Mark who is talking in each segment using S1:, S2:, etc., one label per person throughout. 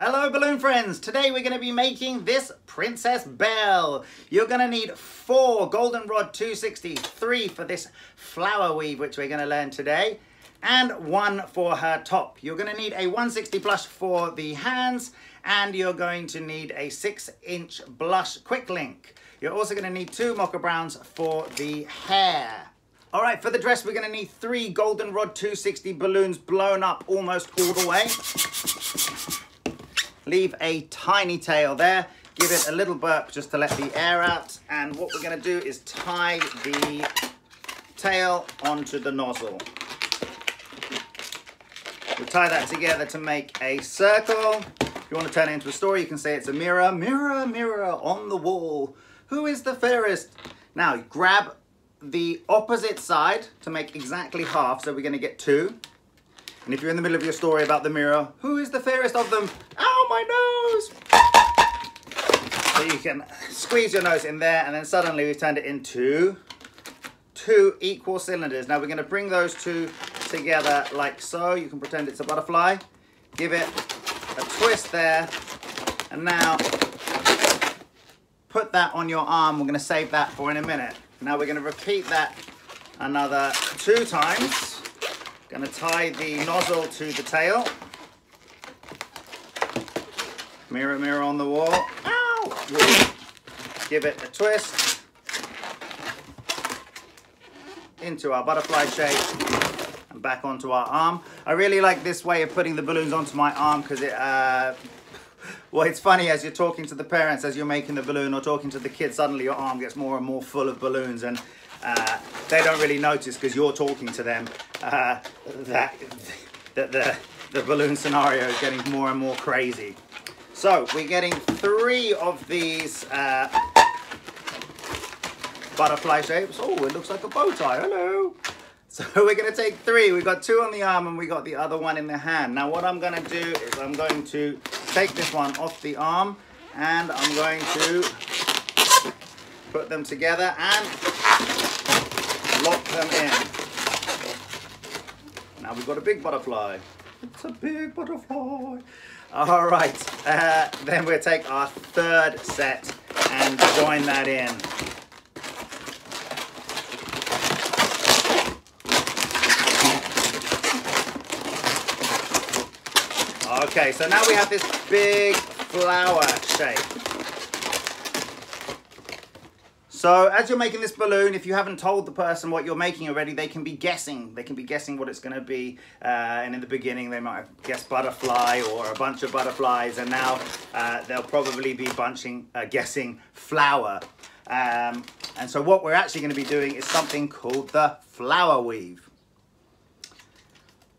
S1: Hello balloon friends, today we're going to be making this Princess Belle. You're going to need 4 goldenrod 260, 3 for this flower weave which we're going to learn today, and 1 for her top. You're going to need a 160 blush for the hands, and you're going to need a 6-inch blush quick link. You're also going to need 2 mocha browns for the hair. Alright, for the dress we're going to need 3 goldenrod 260 balloons blown up almost all the way. Leave a tiny tail there, give it a little burp just to let the air out, and what we're going to do is tie the tail onto the nozzle. We'll tie that together to make a circle. If you want to turn it into a story, you can say it's a mirror. Mirror, mirror on the wall, who is the fairest? Now grab the opposite side to make exactly half, so we're going to get 2. And if you're in the middle of your story about the mirror, who is the fairest of them? Ow, my nose! So you can squeeze your nose in there, and then suddenly we've turned it into 2 equal cylinders. Now we're going to bring those 2 together like so. You can pretend it's a butterfly. Give it a twist there. And now put that on your arm. We're going to save that for in a minute. Now we're going to repeat that another 2 times. Going to tie the nozzle to the tail. Mirror, mirror on the wall. Ow! We'll give it a twist into our butterfly shape and back onto our arm. I really like this way of putting the balloons onto my arm because it, well, it's funny as you're talking to the parents as you're making the balloon or talking to the kids, suddenly your arm gets more and more full of balloons, and they don't really notice because you're talking to them that the balloon scenario is getting more and more crazy. So we're getting 3 of these butterfly shapes. Oh, it looks like a bow tie. Hello. So we're going to take 3. We've got 2 on the arm and we got the other one in the hand. Now what I'm going to do is I'm going to take this one off the arm and I'm going to put them together and lock them in. Now we've got a big butterfly. It's a big butterfly. All right, then we'll take our 3rd set and join that in. Okay, so now we have this big flower shape. So as you're making this balloon, if you haven't told the person what you're making already, they can be guessing. They can be guessing what it's going to be. And in the beginning, they might have guessed butterfly or a bunch of butterflies. And now they'll probably be guessing flower. And so what we're actually going to be doing is something called the flower weave.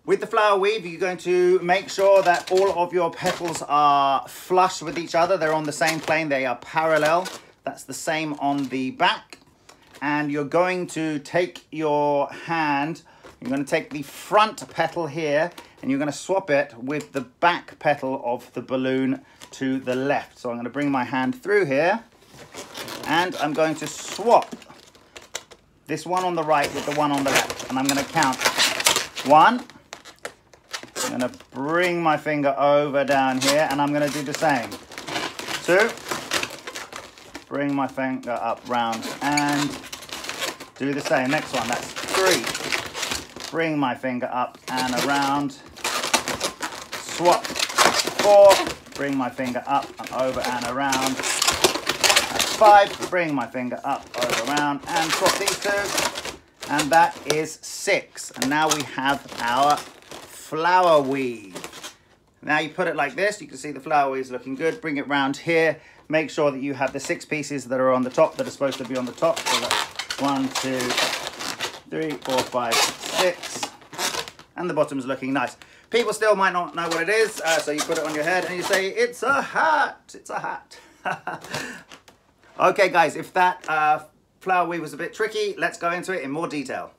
S1: With the flower weave, you're going to make sure that all of your petals are flush with each other. They're on the same plane. They are parallel. That's the same on the back. And you're going to take your hand, you're going to take the front petal here, and you're going to swap it with the back petal of the balloon to the left. So I'm going to bring my hand through here, and I'm going to swap this one on the right with the one on the left. And I'm going to count 1. I'm going to bring my finger over down here, and I'm going to do the same. 2. Bring my finger up round and do the same. Next one, that's 3. Bring my finger up and around. Swap. 4. Bring my finger up and over and around. That's 5. Bring my finger up, over, around, and swap these 2. And that is 6. And now we have our flower weave. Now you put it like this. You can see the flower weave is looking good. Bring it round here. Make sure that you have the 6 pieces that are on the top that are supposed to be on the top. So that's 1, 2, 3, 4, 5, 6. And the bottom's looking nice. People still might not know what it is, so you put it on your head and you say, it's a hat. It's a hat. Okay, guys, if that flower weave was a bit tricky, let's go into it in more detail.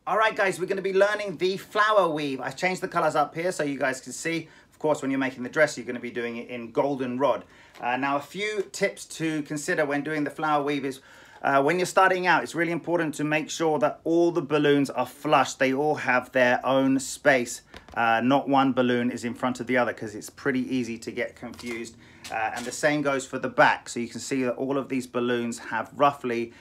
S1: All right, guys, we're going to be learning the flower weave. I've changed the colors up here so you guys can see. Of course, when you're making the dress, you're going to be doing it in goldenrod. Now, a few tips to consider when doing the flower weave is when you're starting out, it's really important to make sure that all the balloons are flush. They all have their own space not one balloon is in front of the other, because it's pretty easy to get confused. And the same goes for the back. So you can see that all of these balloons have roughly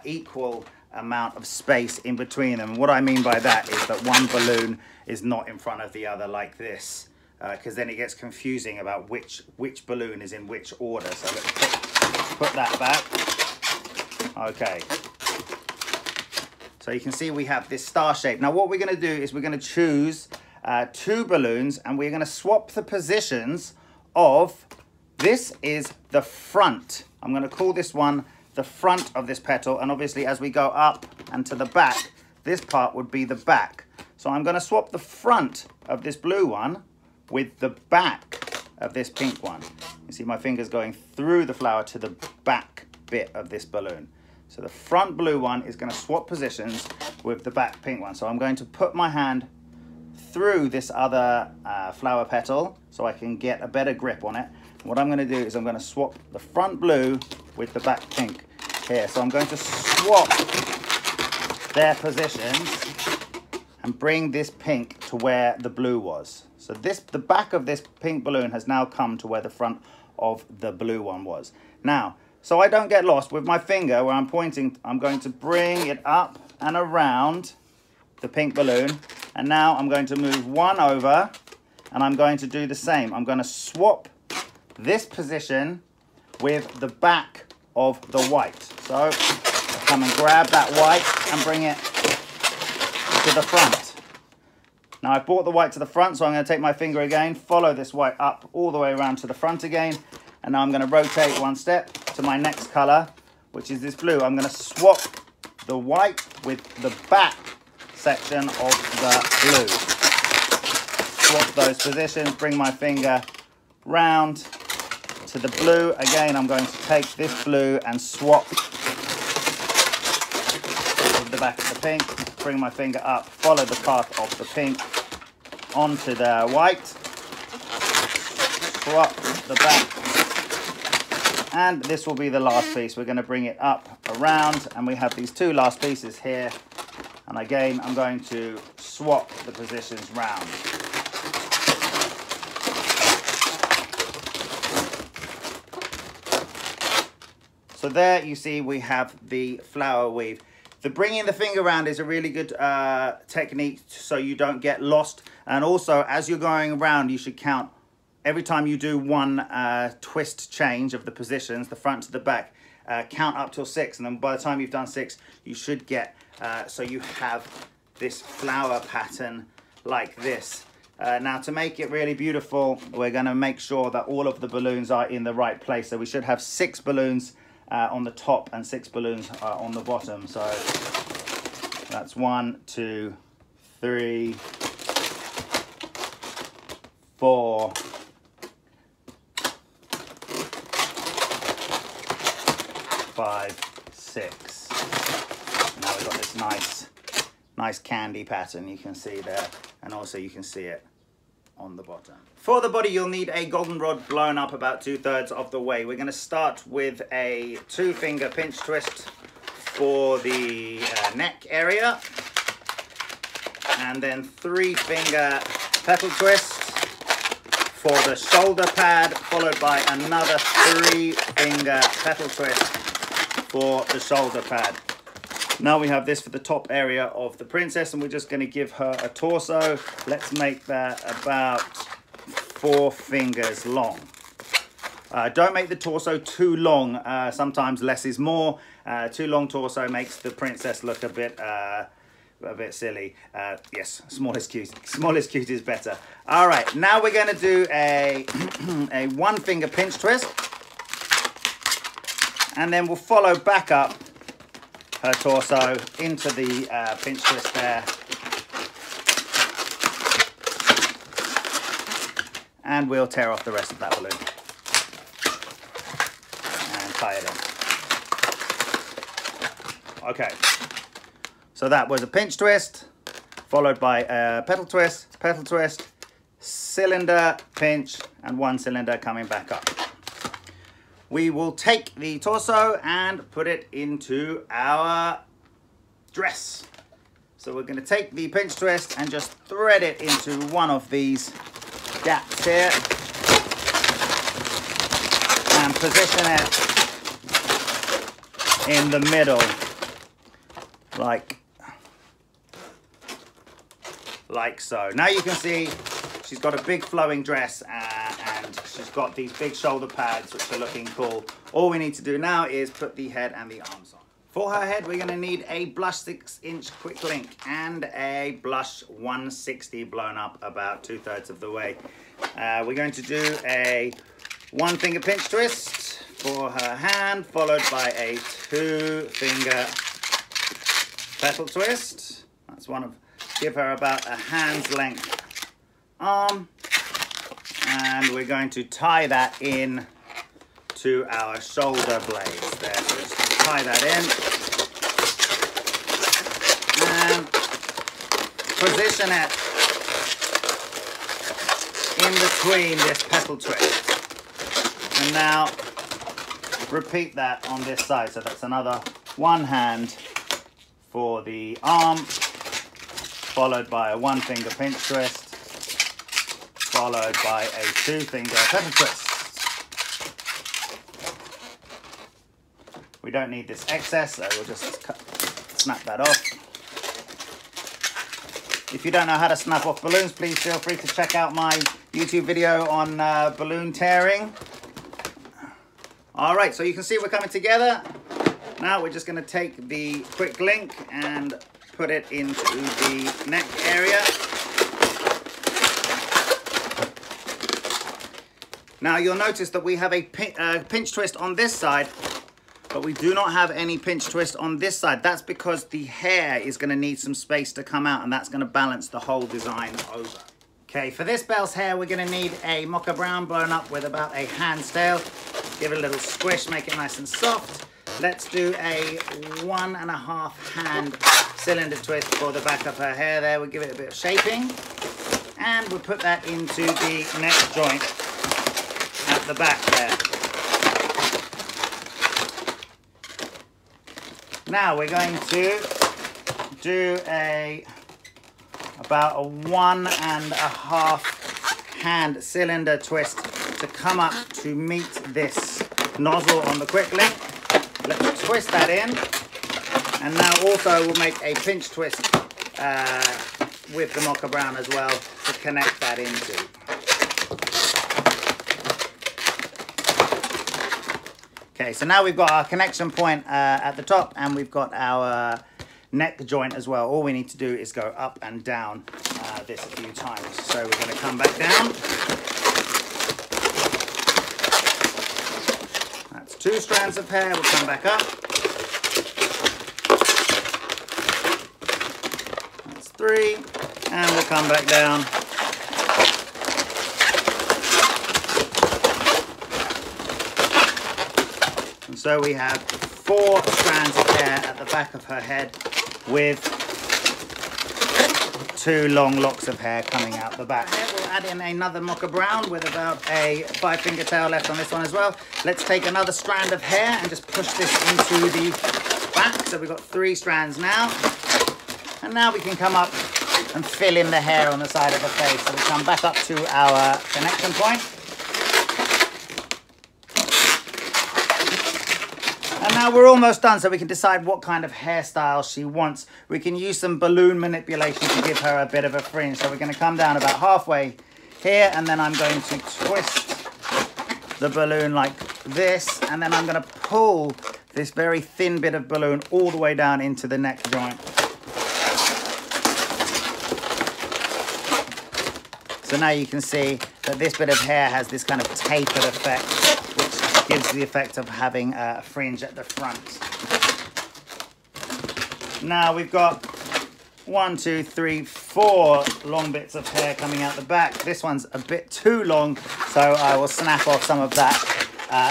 S1: equal amount of space in between them. And what I mean by that is that one balloon is not in front of the other like this, because then it gets confusing about which balloon is in which order. So let's put that back. Okay. So you can see we have this star shape. Now what we're going to do is we're going to choose 2 balloons, and we're going to swap the positions of, this is the front. I'm going to call this one the front of this petal, and obviously as we go up and to the back, this part would be the back. So I'm going to swap the front of this blue one with the back of this pink one. You see my fingers going through the flower to the back bit of this balloon. So the front blue one is going to swap positions with the back pink one. So I'm going to put my hand through this other flower petal so I can get a better grip on it. What I'm going to do is I'm going to swap the front blue with the back pink here. So I'm going to swap their positions and bring this pink to where the blue was. So the back of this pink balloon has now come to where the front of the blue one was. Now, so I don't get lost, with my finger where I'm pointing, I'm going to bring it up and around the pink balloon. And now I'm going to move one over, and I'm going to do the same. I'm going to swap this position with the back of the white. So I'll come and grab that white and bring it to the front. Now I've brought the white to the front, so I'm going to take my finger again, follow this white up all the way around to the front again, and now I'm going to rotate one step to my next color, which is this blue. I'm going to swap the white with the back section of the blue. Swap those positions, bring my finger round to the blue. Again, I'm going to take this blue and swap with the back of the pink, bring my finger up, follow the path of the pink onto the white, swap the back, and this will be the last piece. We're going to bring it up around, and we have these 2 last pieces here. And again, I'm going to swap the positions round. So there you see we have the flower weave. The bringing the finger around is a really good technique so you don't get lost. And also, as you're going around, you should count every time you do one twist change of the positions, the front to the back, count up till 6. And then by the time you've done 6, you should get, so you have this flower pattern like this. Now to make it really beautiful, we're going to make sure that all of the balloons are in the right place. So we should have 6 balloons on the top and 6 balloons on the bottom. So that's 1, 2, 3, 4, 5, 6. Now we've got this nice candy pattern you can see there, and also you can see it on the bottom. For the body, you'll need a goldenrod blown up about 2/3 of the way. We're going to start with a 2-finger pinch twist for the neck area, and then 3-finger petal twist for the shoulder pad, followed by another 3-finger petal twist for the shoulder pad. Now we have this for the top area of the princess, and we're just going to give her a torso. Let's make that about 4 fingers long. Don't make the torso too long. Sometimes less is more. Too long torso makes the princess look a bit silly. Yes, small is cute. Small is cute is better. All right, now we're going to do a 1-finger pinch twist, and then we'll follow back up her torso into the pinch twist there, and we'll tear off the rest of that balloon and tie it in. Okay, so that was a pinch twist followed by a petal twist, cylinder, pinch, and 1 cylinder coming back up. We will take the torso and put it into our dress. So we're going to take the pinch twist and just thread it into one of these gaps here. And position it in the middle, like so. Now you can see she's got a big flowing dress and she's got these big shoulder pads which are looking cool. All we need to do now is put the head and the arms on. For her head, we're going to need a blush 6-inch quick link and a blush 160 blown up about 2/3 of the way. We're going to do a 1-finger pinch twist for her hand, followed by a 2-finger petal twist. That's give her about a hand's length arm. And we're going to tie that in to our shoulder blades there. So we're just going to tie that in. And position it in between this petal twist. And now repeat that on this side. So that's another 1 hand for the arm, followed by a 1-finger pinch twist, followed by a 2-finger petal twist. We don't need this excess, so we'll just snap that off. If you don't know how to snap off balloons, please feel free to check out my YouTube video on balloon tearing. All right, so you can see we're coming together. Now we're just going to take the quick link and put it into the neck area. Now you'll notice that we have a pinch twist on this side, but we do not have any pinch twist on this side. That's because the hair is going to need some space to come out, and that's going to balance the whole design over. Okay, for this Belle's hair, we're going to need a mocha brown blown up with about a hand's tail. Give it a little squish, make it nice and soft. Let's do a 1.5 hand cylinder twist for the back of her hair there. We'll give it a bit of shaping. And we'll put that into the neck joint at the back there. Now we're going to do about a 1.5 hand cylinder twist to come up to meet this nozzle on the quick link. Let's twist that in. And now also we'll make a pinch twist with the mocha brown as well to connect that into. Okay, so now we've got our connection point at the top, and we've got our neck joint as well. All we need to do is go up and down this a few times. So we're going to come back down. That's 2 strands of hair. We'll come back up. That's 3, and we'll come back down. And so we have 4 strands of hair at the back of her head with 2 long locks of hair coming out the back. We'll add in another mocha brown with about a 5-finger tail left on this one as well. Let's take another strand of hair and just push this into the back. So we've got 3 strands now. And now we can come up and fill in the hair on the side of the face. So we come back up to our connection point. And now we're almost done, so we can decide what kind of hairstyle she wants. We can use some balloon manipulation to give her a bit of a fringe. So we're going to come down about halfway here, and then I'm going to twist the balloon like this, and then I'm going to pull this very thin bit of balloon all the way down into the neck joint. So now you can see that this bit of hair has this kind of tapered effect, which gives the effect of having a fringe at the front. Now we've got 1, 2, 3, 4 long bits of hair coming out the back. This one's a bit too long, so I will snap off some of that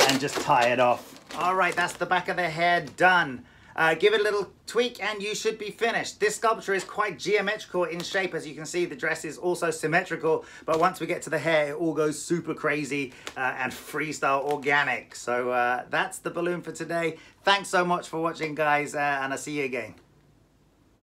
S1: and just tie it off. All right, that's the back of the hair done. Give it a little tweak and you should be finished. This sculpture is quite geometrical in shape. As you can see, the dress is also symmetrical, but once we get to the hair, it all goes super crazy and freestyle organic. So that's the balloon for today. Thanks so much for watching, guys, and I'll see you again.